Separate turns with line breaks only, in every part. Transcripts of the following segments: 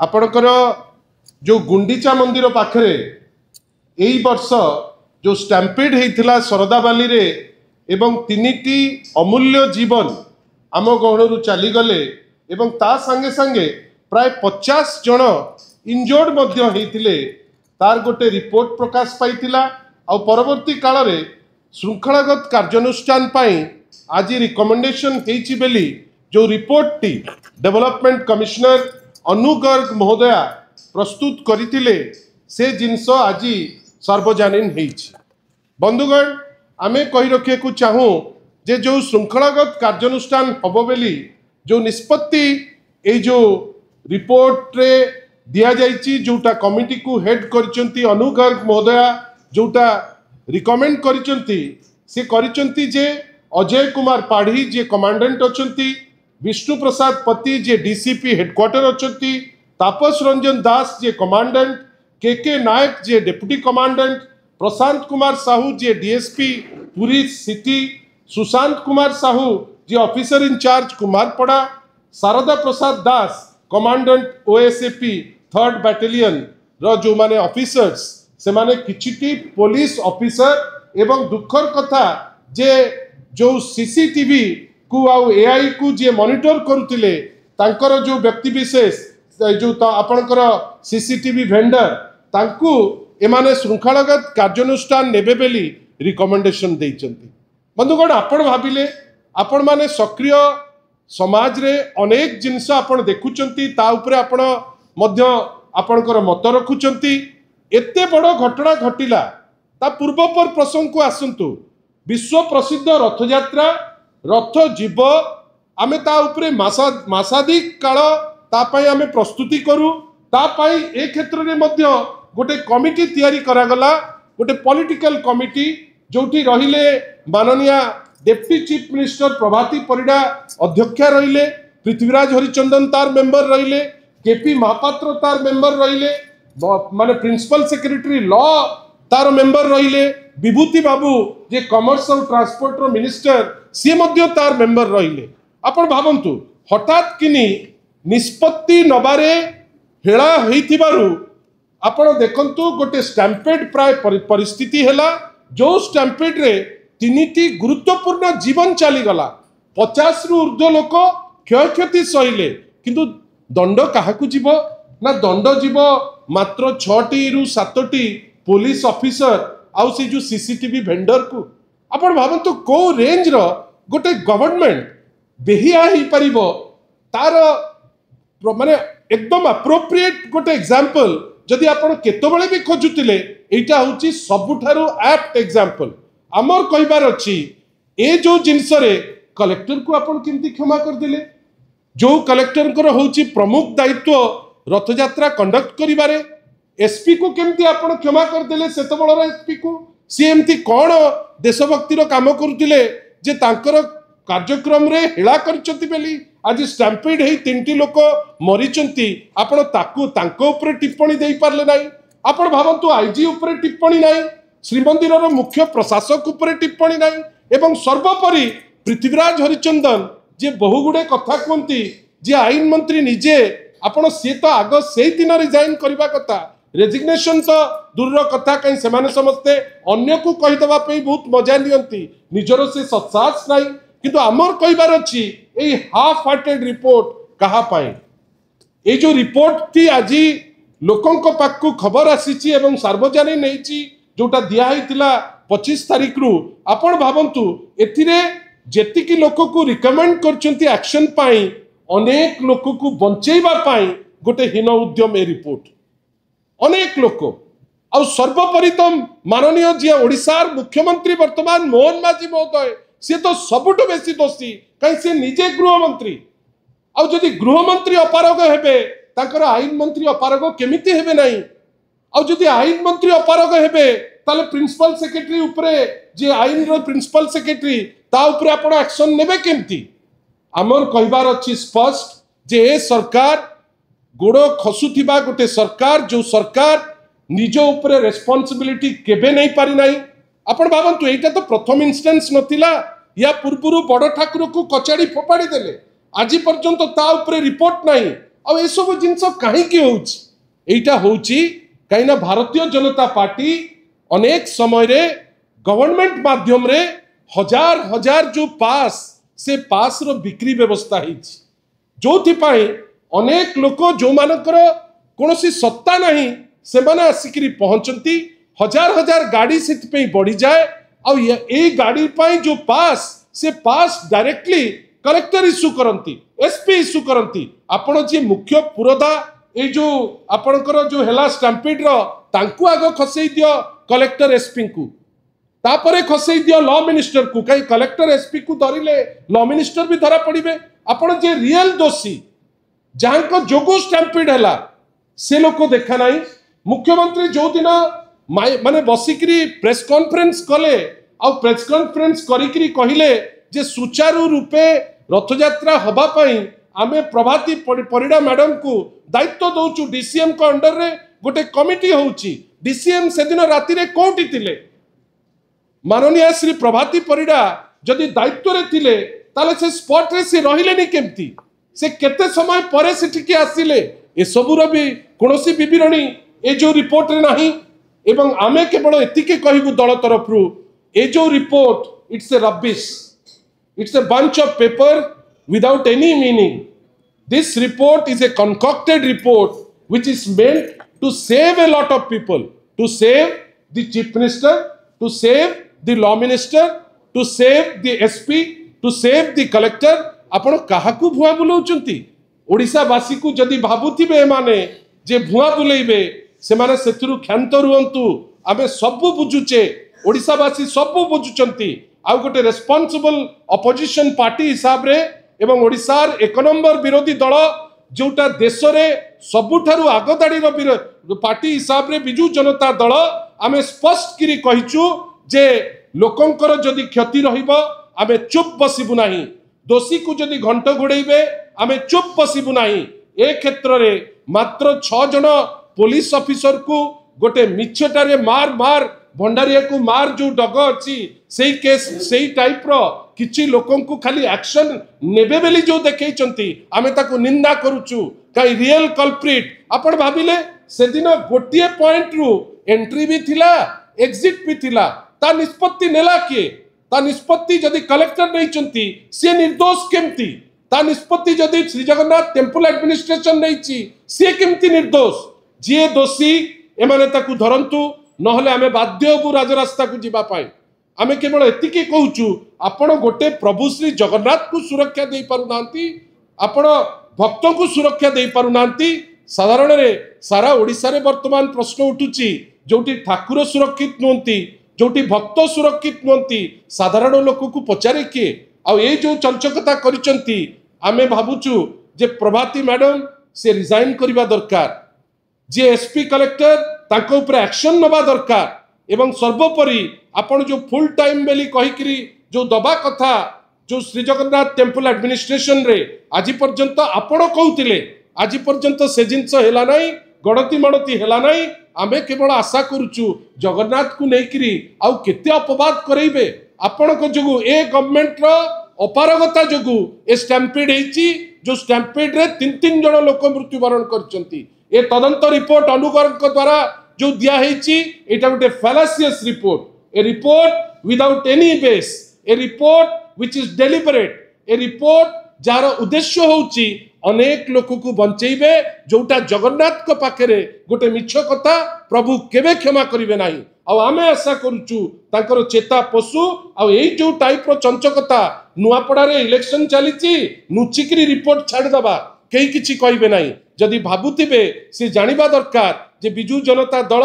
आपणकर जो गुंडीचा मंदिर पाखरे यही वर्ष जो स्टैम्पेड होता शरदाबाली रे एवं तीनिटी अमूल्य जीवन आम गहणरू चलीगले एवं ता संगे संगे प्राय 50 जन इंजर्ड होते तार गोटे रिपोर्ट प्रकाश पाइथिला आ परवर्ती काल रे श्रृंखलागत कार्यानुष्ठान आज रिकमेंडेशन बेली जो रिपोर्ट टी डेवलपमेंट कमिश्नर अनु गर्ग महोदया प्रस्तुत करथिले से जिनस आज सार्वजनीन होईछि। बंधुगण आमे कही रखिया को चाहूँ जे जो श्रृंखलागत कार्यानुष्ठान हबो बेली जो निष्पत्ति ए जो रिपोर्ट रे दिया जाइछि जोटा कमिटी को हेड करचंती अनु गर्ग महोदया जोटा रिकमेंड करचंती से करचंती जे अजय कुमार पाढ़ी जे कमांडेंट अछंती विष्णु प्रसाद पति जे डीसीपी हेडक्वार्टर अछंती तापस रंजन दास जे कमांडेंट के नायक जे डेप्यूटी कमांडेंट प्रशांत कुमार साहू जे डीएसपी पुरी सिटी सुशांत कुमार साहू जे ऑफिसर इंचार्ज कुमारपड़ा शारदा प्रसाद दास कमांडेंट ओएसएपी 3rd बैटालियन रो जो माने ऑफिसर्स से माने किछिटी पुलिस ऑफिसर एवं दुखर कथा जे जो सीसीटीवी को आउ एआई को जे मॉनिटर करुतिले तांकर जो व्यक्ति विशेष जो आपणकर सीसीटीवी वेंडर तांकू एमाने श्रृंखलागत कार्यानुष्ठान नेबे बेली रिकमेंडेशन देइचंती। बंधुगण आपण भाबिले आपण माने सक्रिय समाज रे अनेक जिनस आपण देखुचंती ता उपरे आपण मध्य आपणकर मत रखुचंती। एते बड़ घटना घटिला ता पूर्वपर प्रसंग को आसंतु विश्व प्रसिद्ध रथयात्रा रथ जीव आमे ता उपरे मासाधिक काल तापाई आमे प्रस्तुति करू तापाई ए क्षेत्र रे मध्य गोटे कमिटी तैयारी करागला गोटे पॉलिटिकल कमिटी जोठी रहिले माननीय डेप्टी चीफ मिनिस्टर प्रभाती परिडा अध्यक्षा रहिले पृथ्वीराज हरिचंदन तार मेंबर रहिले केपी महापात्र तार मेंबर रहिले माने प्रिंसिपल सेक्रेटरी लॉ तार मेंबर रहिले विभूति बाबू जे कॉमर्स और ट्रांसपोर्ट रो मिनिस्टर सी मध्य तार मेंबर रहिले। आपण भावंतु हठात किनी निष्पत्ति नबारे हेला हेइथिबारु आपण देखंतु गोटे स्टैम्पेड प्राय परिस्थिति हेला जो स्टैम्पेड रे तीनिटी गुरुत्वपूर्ण जीवन चली गला 50 रु ऊर्ध्व लोक क्षयक्षति सहिले किंतु दंड काहाकू जीव ना दंड जीव मात्र 6टी रु 7टी पुलिस ऑफिसर आउ से जो सीसीटीवी वेंडर को आपण भावंतु को रेंज रो गोटे गवर्नमेंट बेहिया ही परिबो तार माने एकदम अप्रोप्रिएट गोटे एग्जांपल जदि आपण केतबेले भी खोजुतिले एटा होची सबुठारु एप्ट एग्जांपल हमर कहिबार अछि ए जो जिंस रे कलेक्टर को आपण किंती क्षमा कर दिले जो कलेक्टर को होची प्रमुख दायित्व रथयात्रा कंडक्ट करिबारे एसपी को केमती आपण क्षमा कर दिले सेतबळर एसपी को सी एमती कोन देशभक्तिर काम करुतिले जे तांकर कार्यक्रम रे हेला करचंती बेली आज स्टैम्पेड हे 3टी लोक मरिचंती आपण ताकू तांको ऊपर टिप्पणी देई पारले नाही। आपण भावंतु आईजी ऊपर टिप्पणी नाही श्रीमंदिरर मुख्य प्रशासक ऊपर टिप्पणी नाही एवं सर्वोपरि पृथ्वीराज हरिचंदन जे बहुगुडे कथा कहती जे आईन मंत्री निजे आपण सी तो आग से दिन रिजाइन करबा कथा रेजिग्नेशन तो दूर कथा कहीं से समस्ते अन्य को कहीदेवा बहुत मजा नियंती निजर से सत्साहस नहीं किंतु आमर कहबार अच्छी ए हाफ हार्टेड रिपोर्ट कहा पाए ये जो रिपोर्ट थी आज लोकों पाखु खबर आसी एवं सार्वजनीन नहीं जोटा दिया 25 तारीख रु आपण भावंतु एथिरे जेतिकी लोक को रिकमेंड करचंती एक्शन पाई अनेक लोक को बंचेबा पाई गोटे हीन उद्यम ए रिपोर्ट अनेक लोक आ सर्वोपरि तो माननीय जी ओडिशार मुख्यमंत्री वर्तमान मोहन माझी महोदय सी तो सबुठ बेसी दोषी कहीं से निजे गृहमंत्री आउ जदि गृहमंत्री अपारग हेबे तांकर आईन मंत्री अपारग केमिति हेबे नहीं आउ जदि आईन मंत्री अपारग हेबे ताले प्रिंसिपल सेक्रेटरी उपरे जे आईन रो प्रिंसिपल सेक्रेटरी ता उपरे आपण एक्शन नेबे केमिति आमर कहबार अछि स्पष्ट जे ए सरकार गोड़ खसुथिबा गोटे सरकार जो सरकार निज उपरे रेस्पॉन्सिबिलिटी केबे नहीं पारि नाही। आपण भावंतु एटा तो प्रथम इंस्टेंस नथिला या पूर्वरु बड़ ठाकुर को कचाड़ी फोपाड़ी देले आज पर्यंत ता उपरे रिपोर्ट नहीं आ ए सब जिनस कहीं होटा हूँ कहीं भारतीय जनता पार्टी अनेक समय रे गवर्नमेंट माध्यम रे हजार हजार जो पास से पास रो बिक्री व्यवस्था जो अनेक लोक जो मानकर कौन सत्ता नहीं से माने आसिक पहुंचती हजार हजार गाड़ी से बढ़ी जाए और ये गाड़ी पाई जो पास से पास डायरेक्टली कलेक्टर इश्यू करती एसपी इश्यू करती आपण जी मुख्य पुरोधा ये जो आपणकर जो है स्टाम्पीड तांकु आग खसई दियो कलेक्टर एसपी को तापरे खसई दियो लॉ मिनिस्टर को कहीं कलेक्टर एसपी को धरिले लॉ मिनिस्टर भी धरा पड़े आपण जे रियल दोषी जहां जोगो स्टाम्पीड है से लोक देखा नहीं मुख्यमंत्री जो दिन माने बसिकी प्रेस कॉन्फ्रेंस कले आ प्रेस कॉन्फ्रेंस करिकरी कहिले जे सुचारू रूपे रथयात्रा हबा पई आमे प्रभाती परिडा मैडम को दायित्व दउचु डीसीएम को अंडर रे गोटे कमिटी होउची डीसीएम से दिन राति रे कोठी थिले माननीय श्री प्रभाती परिडा जदि दायित्व रे थिले ताले से स्पॉट रे से रहिलेनी केमती से केते समय परे सेठिके आसिले ए सबुर भी कोनोसी विवरणी ए जो रिपोर्ट रे नाही एवं आमे केवल एतिके कहिबु दल तरफरु ए जो report it's a rubbish it's a bunch of paper without any meaning this report is a concocted report which is meant to save a lot of people, to save the chief minister, to save the law minister, to save the SP, to save the collector. आपण काहाकू भुआ बुलाउचंती ओडिसा वासी को जदि भाबुथिबे माने जे भुआ बुलेइबे से माने सेथुरु क्षांत रुहंतु आमे सब बुझुचे ओडिसा वासी सब बुझुचंती आ गोटे रेस्पोंसिबल अपोजिशन पार्टी हिसाब रे एवं ओडिसार एक नंबर विरोधी दल जोटा देश रे सबुठारु आगदाड़ी पार्टी हिसाब रे बिजू जनता दल आमे स्पष्ट करी कहिचु जे लोकंकर जदि क्षति रहिबो आमे चुप बसिबु नाही दोषी को जदि घंट घोड़े आमे चुप बसिबु नाही ए क्षेत्र रे मात्र 6 जन पुलिस ऑफिसर को गोटे मिछटारे मार मार भंडारिया को मार जो डग अच्छी से केस से टाइप रो किछि लोकन को खाली एक्शन नेबे बेली जो देखैचंती आमे ताको निंदा करूचु काई रियल कल्प्रिट आपण भाबिले से दिन गोटिए पॉइंट रु एंट्री भी थिला एग्जिट भी थिला ता निष्पत्ति नेला के ता निष्पत्ति जदि कलेक्टर नैचंती से निर्दोष केमती ता निष्पत्ति जदि श्री जगन्नाथ टेम्पल एडमिनिस्ट्रेशन नैची से केमती निर्दोष जे दोषी एमाने ताकू धरंतु नहले आमे बाध्य होबु राजरास्ता को जीवा पाए आमे केवल एतिके कहूचु आपण गोटे प्रभु श्री जगन्नाथ को सुरक्षा दे पारु नांती आपण भक्तों को सुरक्षा दे पारु नांती साधारण रे सारा ओडिसा रे वर्तमान प्रश्न उठुची जोटी ठाकुर सुरक्षित नोंती जोटी भक्त सुरक्षित नोंती साधारण लोक को पचारे किए आ ए जो चंचकता करिसंती आमे भाबुचु जे प्रभाती मैडम से रिजाइन करबा दरकार जे एसपी कलेक्टर ताको ऊपर एक्शन नबा दरकार एवं सर्वोपरि आपण जो फुल टाइम बेली कहिकरी जो दबा कथा जो श्री जगन्नाथ टेम्पल एडमिनिस्ट्रेशन रे आज पर्यंत आपण कहउतिले आज पर्यंत से जिंस हेला नाही गणति मणति हेला नाही आमे केवल आशा करूचु जगन्नाथ को नेकरी आउ केते अपवाद करैबे आपण को जोगु ए गवर्नमेंट रो अपारगता जोगु ए स्टैम्पेड हेची जो स्टैम्पेड रे 3 जण लोक मृत्युवरण करचंती ए तदंत रिपोर्ट अनुगरक द्वारा जो दिया हेची एटा गोटे fallacious report a report without any base a report which is deliberate a report जार उद्देश्य होची अनेक लोक को बंचेबे जोटा जगन्नाथ को पाखरे गोटे मिछ कथा प्रभु केबे क्षमा करिवे नाही आ आमे आशा करूचु तांकर चेता पशु आ एई जो टाइप रो चंचकता नुआपड़ा रे इलेक्शन चलीची नुचिकरी रिपोर्ट छाड़ दबा कई किछि कहिबे नाही जदि भाबुथिबे से जानिबा दरकार जे बिजू जनता दल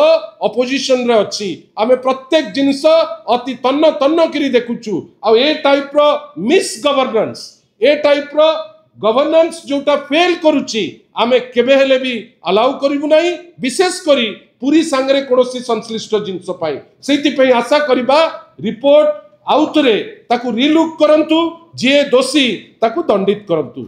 अपोजिशन रे अछि आमे प्रत्येक जिनिस अति तन्न तन्न करी देखुचु आ ए टाइप रो मिस गवर्नेंस ए टाइप रो गवर्नेंस जोटा फेल करूची आमे केबे हेले भी अलाउ करिवु नाही विशेष करी पूरी सांगरे कोनोसी संश्लिष्ट जिनिस पाई सेति पई आशा करिबा रिपोर्ट आउतरे ताकू रिलुक करंतु जे दोषी ताकू दंडित करंतु।